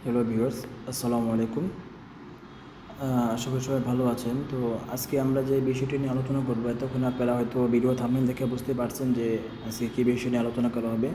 Hello viewers, আসসালামু আলাইকুম। আশা করি সবাই ভালো আছেন। তো আজকে আমরা যে বিষয়টি নিয়ে আলোচনা করবো, এতক্ষণ আপনারা হয়তো ভিডিও থাম্বনেল দেখে বুঝতে পারছেন যে আজকে কী বিষয় নিয়ে আলোচনা করা হবে।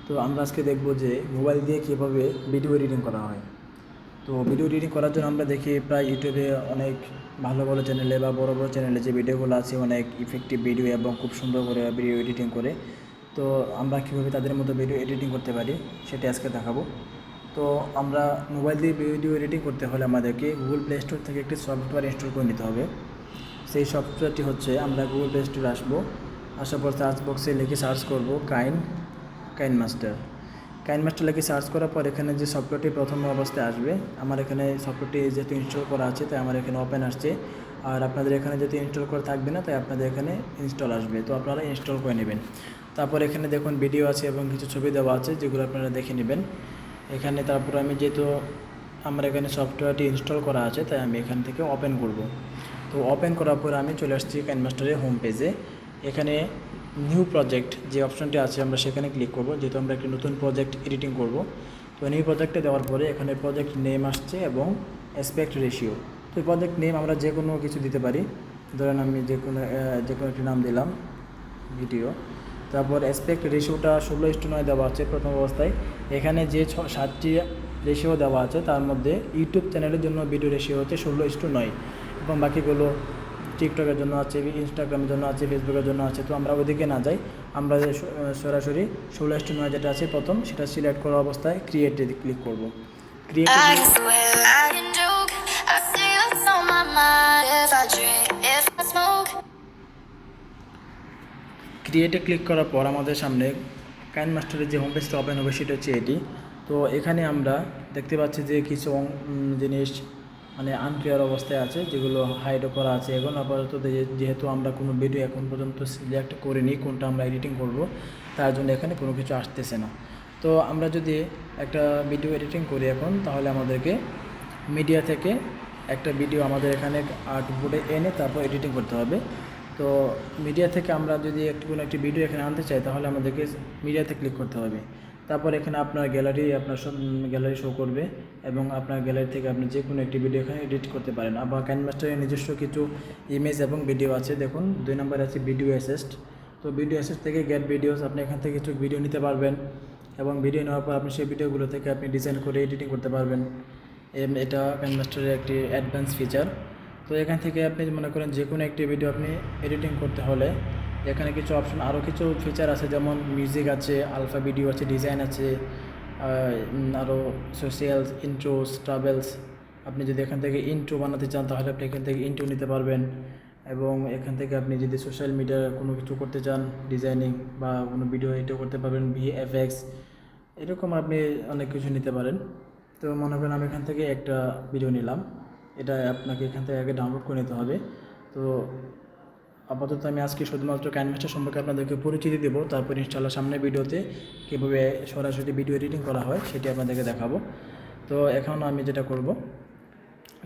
তো আমরা আজকে দেখব যে মোবাইল দিয়ে কীভাবে ভিডিও এডিটিং করা হয়। তো ভিডিও এডিটিং করার জন্য আমরা দেখি প্রায় ইউটিউবে অনেক ভালো ভালো চ্যানেলে বা বড় বড় চ্যানেলে যে ভিডিওগুলো আছে অনেক ইফেক্টিভ ভিডিও এবং খুব সুন্দর করে ভিডিও এডিটিং করে। তো আমরা কীভাবে তাদের মতো ভিডিও এডিটিং করতে পারি সেটা আজকে দেখাবো। তো আমরা মোবাইল দিয়ে ভিডিও এডিটিং করতে হলে আমাদেরকে গুগল প্লে স্টোর থেকে একটি সফটওয়্যার ইনস্টল করে নিতে হবে। সেই সফটওয়্যারটি হচ্ছে, আমরা গুগল প্লে স্টোরে আসবো, আসার পর সার্চ বক্সে লিখে সার্চ করব কাইনমাস্টার। কাইনমাস্টার লিখে সার্চ করার পর এখানে যে সফটওয়্যারটি প্রথম অবস্থায় আসবে, আমার এখানে সফটওয়্যারটি যেহেতু ইনস্টল করা আছে তাই আমার এখানে ওপেন আসছে। আর আপনাদের এখানে যেহেতু ইনস্টল করা থাকবে না তাই আপনাদের এখানে ইনস্টল আসবে, তো আপনারা ইনস্টল করে নেবেন। তারপর এখানে দেখুন ভিডিও আছে এবং কিছু ছবি দেওয়া আছে যেগুলো আপনারা দেখে নেবেন এখানে। তারপর আমি যেহেতু আমার এখানে সফটওয়্যারটি ইনস্টল করা আছে তাই আমি এখান থেকে ওপেন করব। তো ওপেন করার পর আমি চলে আসছি কাইনমাস্টারের হোম পেজে। এখানে নিউ প্রজেক্ট যে অপশনটি আছে আমরা সেখানে ক্লিক করব, যেহেতু আমরা একটি নতুন প্রজেক্ট এডিটিং করব। তো নিউ প্রজেক্টে দেওয়ার পরে এখানে প্রজেক্ট নেম আসছে এবং অ্যাসপেক্ট রেশিও। তো প্রজেক্ট নেম আমরা যে কোনো কিছু দিতে পারি, ধরেন আমি যে কোনো একটি নাম দিলাম ভিডিও। তারপর অ্যাসপেক্ট রেশিওটা 16:9 দেওয়া আছে প্রথম অবস্থায়। এখানে যে 7টি রেশিও দেওয়া আছে তার মধ্যে ইউটিউব চ্যানেলের জন্য ভিডিও রেশিও হচ্ছে 16:9 এবং বাকিগুলো টিকটকের জন্য আছে, ইনস্টাগ্রামের জন্য আছে, ফেসবুকের জন্য আছে। তো আমরা ওদিকে না যাই, আমরা সরাসরি 16:9 যেটা আছে প্রথম, সেটা সিলেক্ট করা অবস্থায় ক্রিয়েটে ক্লিক করব। ক্রিয়েটে ক্লিক করার পর আমাদের সামনে কাইনমাস্টারের যে হোম পেজটা ওপেন হবে সেটা হচ্ছে এটি। তো এখানে আমরা দেখতে পাচ্ছি যে কিছু জিনিস মানে আনক্লিয়ার অবস্থায় আছে, যেগুলো হাইডও করা আছে। এখন আপাতত যেহেতু আমরা কোনো ভিডিও এখন পর্যন্ত সিলেক্ট করিনি কোনটা আমরা এডিটিং করব, তার জন্য এখানে কোনো কিছু আসতেছে না। তো আমরা যদি একটা ভিডিও এডিটিং করি এখন, তাহলে আমাদেরকে মিডিয়া থেকে একটা ভিডিও আমাদের এখানে আউটপুটে এনে তারপর এডিটিং করতে হবে। তো মিডিয়া থেকে আমরা যদি কোনো একটি ভিডিও এখানে আনতে চাই তাহলে আমাদেরকে মিডিয়াতে ক্লিক করতে হবে। তারপর এখানে আপনার গ্যালারি শো করবে এবং আপনার গ্যালারি থেকে আপনি যে কোনো একটি ভিডিও এখানে এডিট করতে পারেন। আবার কাইনমাস্টারের নিজস্ব কিছু ইমেজ এবং ভিডিও আছে। দেখুন 2 নম্বরে আছে ভিডিও অ্যাসিস্ট। তো ভিডিও অ্যাসিস্ট থেকে গেট ভিডিওস, আপনি এখান থেকে কিছু ভিডিও নিতে পারবেন এবং ভিডিও নেওয়ার পর আপনি সেই ভিডিওগুলো থেকে আপনি ডিজাইন করে এডিটিং করতে পারবেন। এটা কাইনমাস্টারের একটি অ্যাডভান্স ফিচার। তো এখান থেকে আপনি মনে করেন যে কোনো একটি ভিডিও আপনি এডিটিং করতে হলে এখানে কিছু অপশন, আরও কিছু ফিচার আছে, যেমন মিউজিক আছে, আলফা ভিডিও আছে, ডিজাইন আছে, আরও সোশ্যালস, ইন্ট্রোস, ট্রাভেলস। আপনি যদি এখান থেকে ইন্ট্রো বানাতে চান তাহলে আপনি এখান থেকে ইন্ট্রো নিতে পারবেন এবং এখান থেকে আপনি যদি সোশ্যাল মিডিয়া কোনো কিছু করতে চান, ডিজাইনিং বা কোনো ভিডিও এডিটও করতে পারবেন, ভিএফএক্স, এরকম আপনি অনেক কিছু নিতে পারেন। তো মনে করেন আমি এখান থেকে একটা ভিডিও নিলাম, এটা আপনাকে এখান থেকে আগে ডাউনলোড করে নিতে হবে। তো আপাতত আমি আজকে শুধুমাত্র কাইনমাস্টার সম্পর্কে আপনাদেরকে পরিচিতি দেবো, তারপর ইনশাআল্লাহ সামনের ভিডিওতে কীভাবে সরাসরি ভিডিও এডিটিং করা হয় সেটি আপনাদেরকে দেখাবো। তো এখন আমি যেটা করব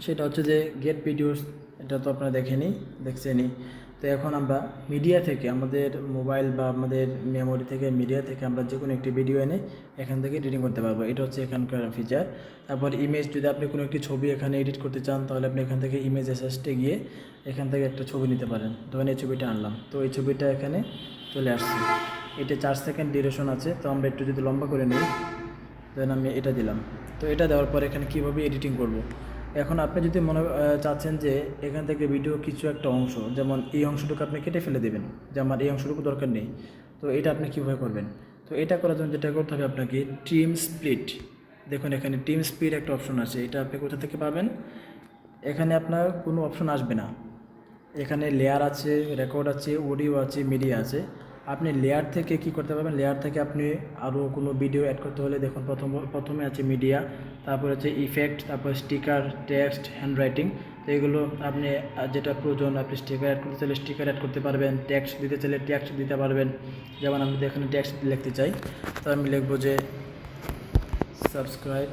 সেটা হচ্ছে যে গেট ভিডিওস, এটা তো আপনারা দেখছেনই। তো এখন আমরা মিডিয়া থেকে, আমাদের মোবাইল বা আমাদের মেমোরি থেকে, মিডিয়া থেকে আমরা যে কোনো একটি ভিডিও এনে এখান থেকে এডিটিং করতে পারবো। এটা হচ্ছে এখানকার ফিচার। তারপর ইমেজ, যদি আপনি কোনো একটি ছবি এখানে এডিট করতে চান তাহলে আপনি এখান থেকে ইমেজ অ্যাসেস্টে গিয়ে এখান থেকে একটা ছবি নিতে পারেন। ধরেন এই ছবিটা আনলাম, তো এই ছবিটা এখানে চলে আসছে। এটা 4 সেকেন্ড ডিউরেশন আছে, তো আমরা একটু যদি লম্বা করে নিই, দেন আমি এটা দিলাম। তো এটা দেওয়ার পর এখানে কীভাবে এডিটিং করব। এখন আপনি যদি চাচ্ছেন যে এখান থেকে ভিডিও কিছু একটা অংশ, যেমন এই অংশটুকু আপনি কেটে ফেলে দেবেন, যে আমার এই অংশটুকু দরকার নেই, তো এটা আপনি কীভাবে করবেন। তো এটা করার জন্য যেটা করতে হবে আপনাকে ট্রিম স্প্লিট। দেখুন এখানে ট্রিম স্প্লিট একটা অপশন আছে, এটা আপনি কোথা থেকে পাবেন। এখানে আপনার কোনো অপশন আসবে না, এখানে লেয়ার আছে, রেকর্ড আছে, অডিও আছে, মিডিয়া আছে। আপনি লেয়ার থেকে কি করতে পারবেন, লেয়ার থেকে আপনি আরও কোনো ভিডিও অ্যাড করতে হলে দেখুন প্রথমে আছে মিডিয়া, তারপর আছে ইফেক্ট, তারপর স্টিকার, টেক্সট, হ্যান্ড রাইটিং। তো এগুলো আপনি যেটা প্রয়োজন, আপনি স্টিকার অ্যাড করতে চাইলে স্টিকার অ্যাড করতে পারবেন, টেক্সট দিতে চাইলে টেক্সট দিতে পারবেন। যেমন আমি যদি এখানে টেক্সট লিখতে চাই, তো আমি লিখবো যে সাবস্ক্রাইব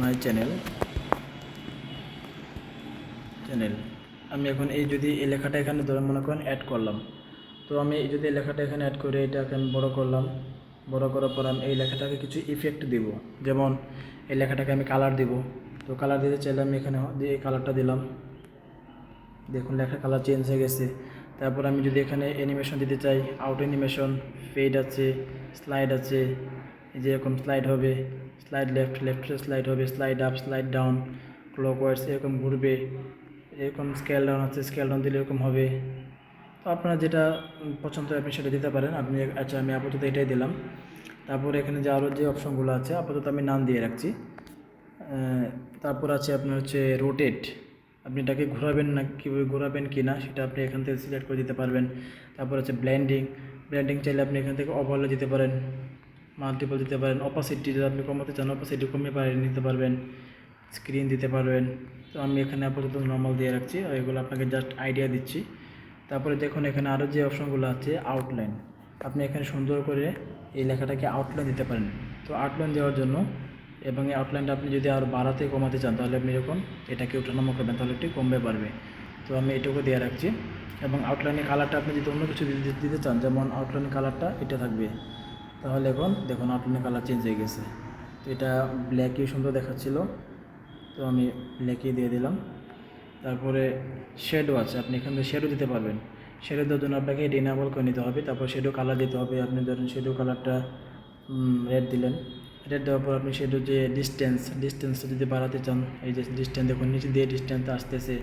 মাই চ্যানেল। আমি এখন যদি এই লেখাটা এখানে ধরে মনে করেন অ্যাড করলাম, তো আমি যদি এই লেখাটা এখানে অ্যাড করে এটাকে আমি বড় করলাম, বড় করার পর আমি এই লেখাটাকে কিছু ইফেক্ট দেব, যেমন এই লেখাটাকে আমি কালার দেব। তো কালার দিতে চাইলে আমি এখানে এই কালারটা দিলাম, দেখুন লেখার কালার চেঞ্জ হয়ে গেছে। তারপর আমি যদি এখানে অ্যানিমেশন দিতে চাই, আউট অ্যানিমেশন, ফেড আছে, স্লাইড আছে, এই যে এরকম স্লাইড হবে, স্লাইড লেফটে স্লাইড হবে, slide up, slide down, clockwise এরকম ঘুরবে, এরকম স্কেল ডাউন আছে, স্কেল ডাউন দিলে এরকম হবে। তো আপনার যেটা পছন্দ হয় আপনি সেটা দিতে পারেন। আপনি আচ্ছা আমি আপাতত এটাই দিলাম। তারপরে এখানে যে আরও যে অপশনগুলো আছে আপাতত আমি নাম দিয়ে রাখছি। তারপর আছে আপনার হচ্ছে রোটেট, আপনি এটাকে ঘোরাবেন না, কীভাবে ঘোরাবেন কি না সেটা আপনি এখান থেকে সিলেক্ট করে দিতে পারবেন। তারপর হচ্ছে ব্লেন্ডিং চাইলে আপনি এখান থেকে ওভারলে দিতে পারেন, মাল্টিপল দিতে পারেন। অপাসিটি যদি আপনি কমাতে চান অপাসিটি কমিয়ে নিতে পারবেন, স্ক্রিন দিতে পারবেন। তো আমি এখানে আপাতত নর্মাল দিয়ে রাখছি, আর এগুলো আপনাকে জাস্ট আইডিয়া দিচ্ছি। তারপরে দেখুন এখানে আরও যে অপশনগুলো আছে আউটলাইন, আপনি এখানে সুন্দর করে এই লেখাটাকে আউটলাইন দিতে পারেন। তো আউটলাইন দেওয়ার জন্য এবং এই আউটলাইনটা আপনি যদি আরও বাড়াতে কমাতে চান তাহলে আপনি যখন এটাকে ওঠানামা করবেন তাহলে একটু কমবে পারবে। তো আমি এটুকু দিয়ে রাখছি। এবং আউটলাইনের কালারটা আপনি যদি অন্য কিছু দিতে চান, যেমন আউটলাইনের কালারটা এটা থাকবে, তাহলে এখন দেখুন আউটলাইনের কালার চেঞ্জ হয়ে গেছে। তো এটা ব্ল্যাকই সুন্দর দেখাচ্ছিল, তো আমি ব্ল্যাকই দিয়ে দিলাম। তারপরে শেডো আছে, আপনি এখান থেকে শেডো দিতে পারবেন। শেডো দেওয়ার জন্য আপনাকে এটা ইনেবল করে নিতে হবে। তারপর শেডো কালার দিতে হবে, আপনি ধরেন শেডো কালারটা রেড দিলেন। রেড দেওয়ার পর আপনি শেডো যে ডিস্টেন্সটা যদি বাড়াতে চান, এই যে ডিস্টেন্স দেখুন নিচে দিয়ে ডিস্টেন্সটা আসতেছে।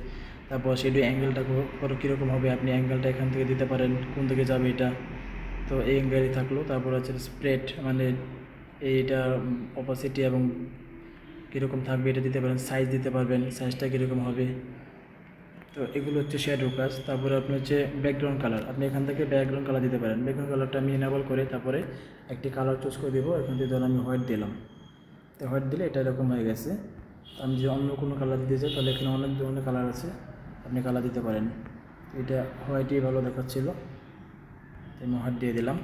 তারপর শেডো অ্যাঙ্গেলটা কীরকম হবে আপনি অ্যাঙ্গেলটা এখান থেকে দিতে পারেন, কোন দিকে যাবে এটা। তো এই অ্যাঙ্গেলই থাকলো। তারপর হচ্ছে স্প্রেড, মানে এইটা অপাসিটি এবং কীরকম থাকবে এটা দিতে পারেন, সাইজ দিতে পারবেন, সাইজটা কীরকম হবে। তো এগুলো হচ্ছে শেডো কাজ। তারপরে আপনি হচ্ছে ব্যাকগ্রাউন্ড কালার, আপনি এখান থেকে ব্যাকগ্রাউন্ড কালার দিতে পারেন। ব্যাকগ্রাউন্ড কালারটা আমি ইনেবল করে তারপরে একটি কালার চুজ করে দেবো। এখান থেকে ধরুন আমি হোয়াইট দিলাম, তো হোয়াইট দিলে এটা এরকম হয়ে গেছে। আমি যদি অন্য কোনো কালার দিতে চাই তাহলে এখানে অনেক ধরনের কালার আছে, আপনি কালার দিতে পারেন। এটা হোয়াইটই ভালো দেখাচ্ছিলো, আমি হোয়াইট দিয়ে দিলাম।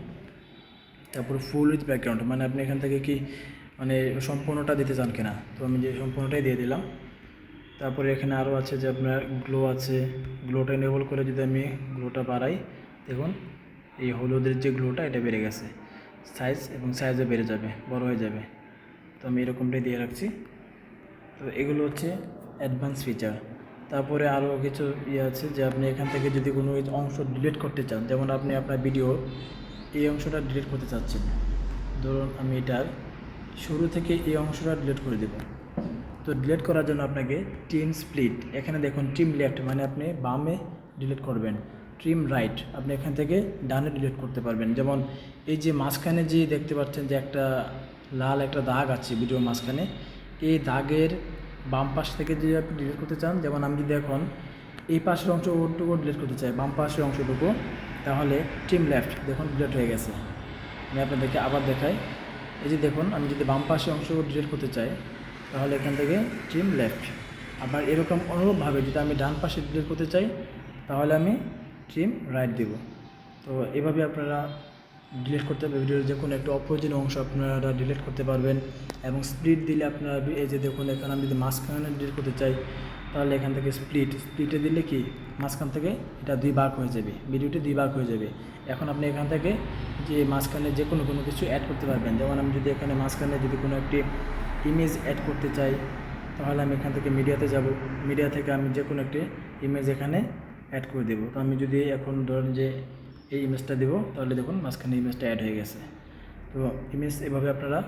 তারপর ফুল উইথ ব্যাকগ্রাউন্ড, মানে আপনি এখান থেকে কি মানে সম্পূর্ণটা দিতে চান কিনা, তো আমি যে সম্পূর্ণটাই দিয়ে দিলাম। তারপরে এখানে আরও আছে যে আপনার গ্লো আছে, গ্লোটা এনেবল করে যদি আমি গ্লোটা বাড়াই, দেখুন এই হলুদের যে গ্লোটা এটা বেড়ে গেছে, সাইজও বেড়ে যাবে, বড় হয়ে যাবে। তো আমি এরকমটাই দিয়ে রাখছি। তো এগুলো হচ্ছে অ্যাডভান্স ফিচার। তারপরে আরও কিছু আছে যে আপনি এখান থেকে যদি কোনো অংশ ডিলিট করতে চান, যেমন আপনি আপনার ভিডিও এই অংশটা ডিলিট করতে চাচ্ছেন, ধরুন আমি এটার শুরু থেকে এই অংশটা ডিলিট করে দেব। তো ডিলিট করার জন্য আপনাকে ট্রিম স্প্লিট, এখানে দেখুন ট্রিম লেফট মানে আপনি বামে ডিলিট করবেন, ট্রিম রাইট আপনি এখান থেকে ডানে ডিলিট করতে পারবেন। যেমন এই যে মাঝখানে যে দেখতে পাচ্ছেন যে একটা লাল একটা দাগ আছে ভিডিওর মাঝখানে, এই দাগের বাম পাশ থেকে যদি আপনি ডিলিট করতে চান, যেমন আমি যদি এখন এই পাশের অংশটুকু ডিলিট করতে চাই, বাম পাশের অংশটুকু, তাহলে ট্রিম লেফট দেখুন ডিলিট হয়ে গেছে। আমি আপনাদেরকে আবার দেখাই, এই যে দেখুন আমি যদি বাম পাশের অংশ ডিলিট করতে চাই তাহলে এখান থেকে ট্রিম লেফট। আবার এরকম অনুরূপভাবে যদি আমি ডান পাশে ডিলিট করতে চাই তাহলে আমি ট্রিম রাইট দেব। তো এভাবে আপনারা ডিলিট করতে পারবেন, ভিডিওর যে কোনো একটা অপ্রয়োজনীয় অংশ আপনারা ডিলিট করতে পারবেন। এবং স্প্লিট দিলে আপনারা এই যে দেখুন এখানে আমি যদি মাঝখানে ডিলিট করতে চাই তাহলে এখান থেকে স্প্লিটে দিলে কি মাঝখান থেকে এটা দুই ভাগ হয়ে যাবে, ভিডিওটি দুই ভাগ হয়ে যাবে। এখন আপনি এখান থেকে যে মাঝখানে যে কোনো কিছু অ্যাড করতে পারবেন। যেমন আমি যদি এখানে মাঝখানে যদি কোনো একটি ইমেজ অ্যাড করতে চাই তাহলে আমি এখান থেকে মিডিয়াতে যাব, মিডিয়া থেকে আমি যে কোনো একটি ইমেজ এখানে অ্যাড করে দেবো। তো আমি যদি এখন ধরুন যে এই ইমেজটা দেবো তাহলে দেখুন মাঝখানে ইমেজটা অ্যাড হয়ে গেছে। তো ইমেজ এভাবে আপনারা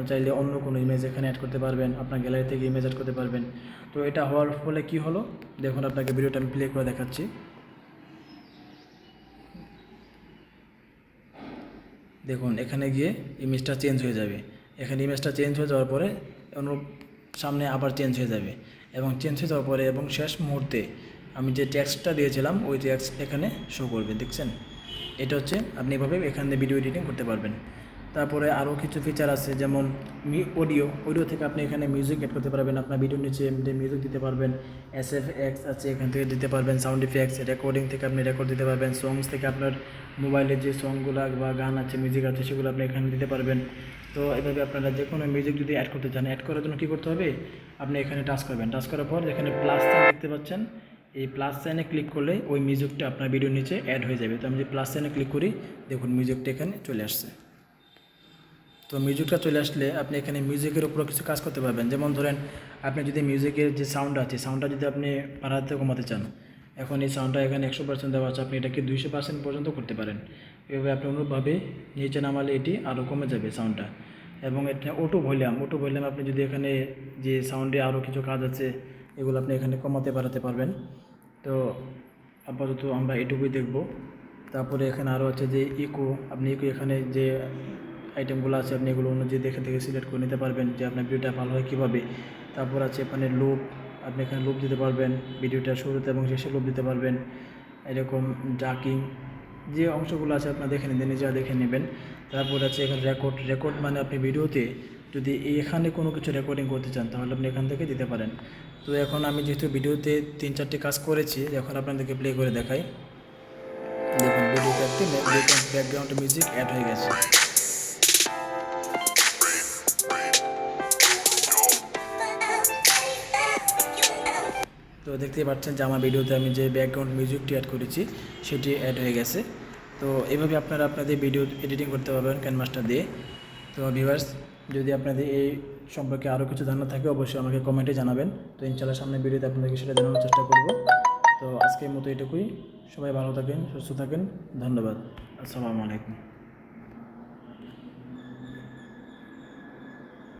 চাইলে অন্য কোনো ইমেজ এখানে অ্যাড করতে পারবেন, আপনার গ্যালারি থেকে ইমেজ অ্যাড করতে পারবেন। তো এটা হওয়ার ফলে কি হলো দেখুন, আপনাকে ভিডিওটা আমি প্লে করে দেখাচ্ছি। দেখুন এখানে গিয়ে ইমেজটা চেঞ্জ হয়ে যাবে, এখানে ইমেজটা চেঞ্জ হয়ে যাওয়ার পরে অনুরূপ সামনে আবার চেঞ্জ হয়ে যাবে, এবং চেঞ্জ হয়ে যাওয়ার পরে এবং শেষ মুহূর্তে আমি যে টেক্সটটা দিয়েছিলাম ওই টেক্সট এখানে শো করবে, দেখছেন। এটা হচ্ছে আপনি এভাবে এখানে ভিডিও এডিটিং করতে পারবেন। তারপরে আরও কিছু ফিচার আছে, যেমন অডিও থেকে আপনি এখানে মিউজিক অ্যাড করতে পারবেন, আপনার ভিডিওর নিচে মিউজিক দিতে পারবেন। SFX আছে এখান থেকে দিতে পারবেন, সাউন্ড ইফেক্টস, রেকর্ডিং থেকে আপনি রেকর্ড দিতে পারবেন, সংস থেকে আপনার মোবাইলের যে সংগুলো বা গান আছে মিউজিক আছে সেগুলো আপনি এখানে দিতে পারবেন। তো এভাবে আপনারা যে কোনো মিউজিক যদি অ্যাড করতে চান, অ্যাড করার জন্য কী করতে হবে, আপনি এখানে টাচ করবেন, টাচ করার পর এখানে প্লাস সাইন দেখতে পাচ্ছেন, এই প্লাস সাইনে ক্লিক করলে ওই মিউজিকটা আপনার ভিডিওর নিচে অ্যাড হয়ে যাবে। তো আমি যদি প্লাস সাইনে ক্লিক করি দেখুন মিউজিকটা এখানে চলে আসছে। তো মিউজিকটা চলে আসলে আপনি এখানে মিউজিকের উপরও কিছু কাজ করতে পারবেন। যেমন ধরেন আপনি যদি মিউজিকের যে সাউন্ড আছে, সাউন্ডটা যদি আপনি বাড়াতে কমাতে চান, এখন এই সাউন্ডটা এখানে 100% দেওয়া আছে, আপনি এটাকে 200% পর্যন্ত করতে পারেন। এভাবে আপনি অনুরূপভাবে নিচে নামালে এটি আরও কমে যাবে সাউন্ডটা। এবং এটা অটো ভলিউম আপনি যদি এখানে যে সাউন্ডে আরও কিছু কাজ আছে এগুলো আপনি এখানে কমাতে বাড়াতে পারবেন। তো আপাতত আমরা এটুকুই দেখব। তারপরে এখানে আরও আছে যে ইকো, আপনি ইকো এখানে যে আইটেমগুলো আছে আপনি এগুলো অনুযায়ী দেখে দেখে সিলেক্ট করে নিতে পারবেন যে আপনার ভিডিওটা ভালো হয় কীভাবে। তারপর আছে এখানে লুপ, আপনি এখানে লুপ দিতে পারবেন, ভিডিওটা শুরুতে এবং শেষে লুপ দিতে পারবেন। এরকম ডাকিং যে অংশগুলো আছে আপনার দেখে নিতে নিজেরা দেখে নেবেন। তারপর আছে এখানে রেকর্ড মানে আপনি ভিডিওতে যদি এখানে কোনো কিছু রেকর্ডিং করতে চান তাহলে আপনি এখান থেকে দিতে পারেন। তো এখন আমি যেহেতু ভিডিওতে 3-4টি কাজ করেছি, এখন আপনাদেরকে প্লে করে দেখাই। দেখুন ভিডিওতে একটি ব্যাকগ্রাউন্ড মিউজিক অ্যাড হয়ে গেছে। তো দেখতেই পাচ্ছেন যে আমার ভিডিওতে আমি যে ব্যাকগ্রাউন্ড মিউজিকটি অ্যাড করেছি সেটি অ্যাড হয়ে গেছে। তো এভাবে আপনারা আপনাদের ভিডিও এডিটিং করতে পারবেন কাইনমাস্টার দিয়ে। তো ভিউয়ার্স, যদি আপনাদের এই সম্পর্কে আরও কিছু ধারণা থাকে অবশ্যই আমাকে কমেন্টে জানাবেন। তো ইনশাআল্লাহ সামনের ভিডিওতে আপনাদেরকে সেটা জানানোর চেষ্টা করব। তো আজকের মতো এটুকুই। সবাই ভালো থাকেন, সুস্থ থাকেন। ধন্যবাদ। আসসালামু আলাইকুম।